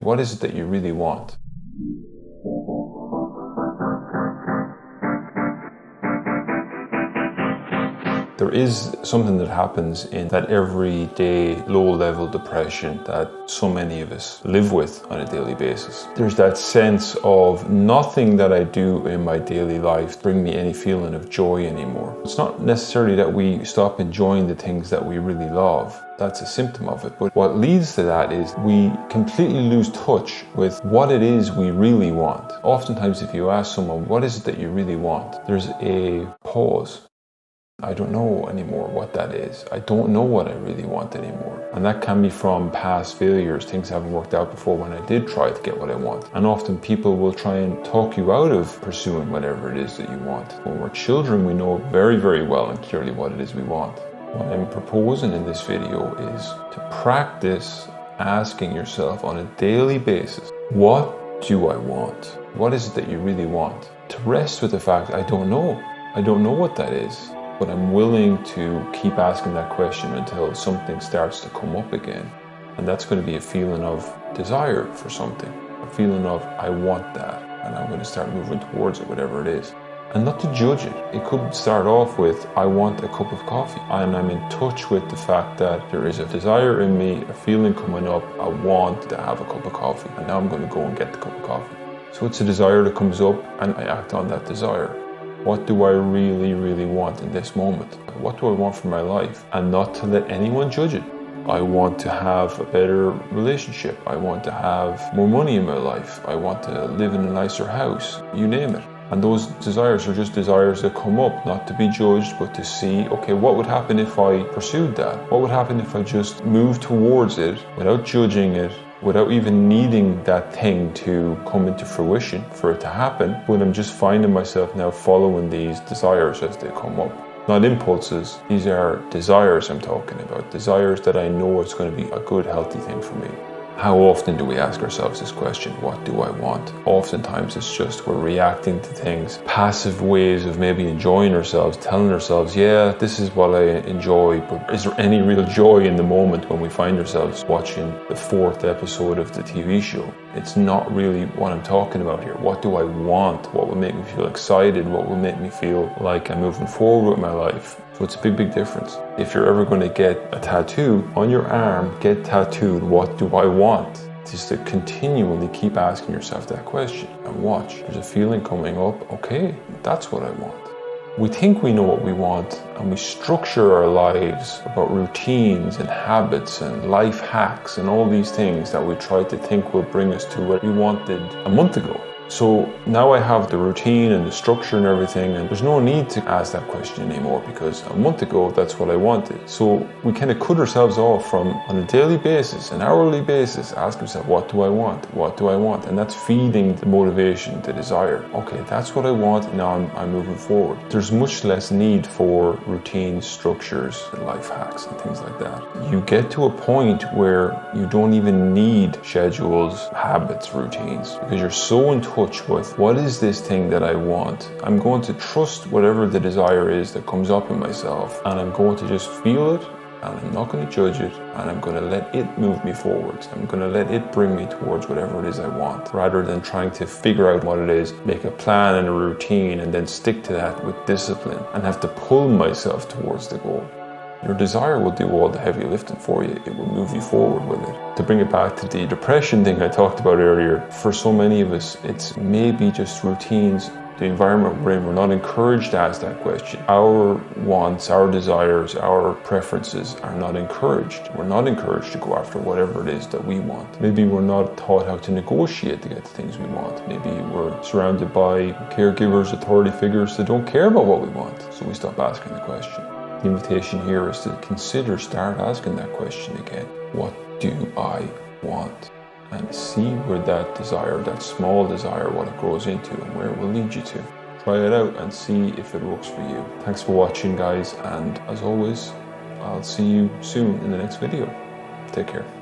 What is it that you really want? There is something that happens in that everyday low-level depression that so many of us live with on a daily basis. There's that sense of nothing that I do in my daily life bring me any feeling of joy anymore. It's not necessarily that we stop enjoying the things that we really love. That's a symptom of it. But what leads to that is we completely lose touch with what it is we really want. Oftentimes, if you ask someone, what is it that you really want? There's a pause. I don't know anymore what that is. I don't know what I really want anymore. And that can be from past failures, things haven't worked out before when I did try to get what I want. And often people will try and talk you out of pursuing whatever it is that you want. When we're children, we know very, very well and clearly what it is we want. What I'm proposing in this video is to practice asking yourself on a daily basis, what do I want? What is it that you really want? To rest with the fact, I don't know. I don't know what that is. But I'm willing to keep asking that question until something starts to come up again. And that's going to be a feeling of desire for something, a feeling of I want that, and I'm going to start moving towards it, whatever it is. And not to judge it. It could start off with, I want a cup of coffee. And I'm in touch with the fact that there is a desire in me, a feeling coming up, I want to have a cup of coffee. And now I'm going to go and get the cup of coffee. So it's a desire that comes up and I act on that desire. What do I really, really want in this moment? What do I want for my life? And not to let anyone judge it. I want to have a better relationship. I want to have more money in my life. I want to live in a nicer house. You name it. And those desires are just desires that come up, not to be judged, but to see, okay, what would happen if I pursued that? What would happen if I just moved towards it without judging it, without even needing that thing to come into fruition for it to happen, when I'm just finding myself now following these desires as they come up. Not impulses, these are desires I'm talking about, desires that I know is going to be a good, healthy thing for me. How often do we ask ourselves this question, what do I want? Oftentimes it's just we're reacting to things, passive ways of maybe enjoying ourselves, telling ourselves, yeah, this is what I enjoy, but is there any real joy in the moment when we find ourselves watching the 4th episode of the TV show? It's not really what I'm talking about here. What do I want? What will make me feel excited? What will make me feel like I'm moving forward with my life? So it's a big, big difference. If you're ever going to get a tattoo on your arm, get tattooed, what do I want? Just to continually keep asking yourself that question and watch. There's a feeling coming up, okay, that's what I want. We think we know what we want and we structure our lives about routines and habits and life hacks and all these things that we try to think will bring us to what we wanted a month ago. So now I have the routine and the structure and everything, and there's no need to ask that question anymore because a month ago that's what I wanted. So we kind of cut ourselves off from, on a daily basis, an hourly basis, ask ourselves, what do I want? What do I want? And that's feeding the motivation, the desire. Okay, that's what I want, now I'm moving forward. There's much less need for routines, structures, life hacks and things like that. You get to a point where you don't even need schedules, habits, routines, because you're so in touch with what is this thing that I want. I'm going to trust whatever the desire is that comes up in myself, and I'm going to just feel it, and I'm not going to judge it, and I'm going to let it move me forward. I'm going to let it bring me towards whatever it is I want, rather than trying to figure out what it is, make a plan and a routine, and then stick to that with discipline and have to pull myself towards the goal. Your desire will do all the heavy lifting for you. It will move you forward with it. To bring it back to the depression thing I talked about earlier, for so many of us, it's maybe just routines, the environment we're in. We're not encouraged to ask that question. Our wants, our desires, our preferences are not encouraged. We're not encouraged to go after whatever it is that we want. Maybe we're not taught how to negotiate to get the things we want. Maybe we're surrounded by caregivers, authority figures that don't care about what we want. So we stop asking the question. The invitation here is to start asking that question again. What do I want? And see where that desire, that small desire, what it grows into and where it will lead you to. Try it out and see if it works for you. Thanks for watching, guys. And as always, I'll see you soon in the next video. Take care.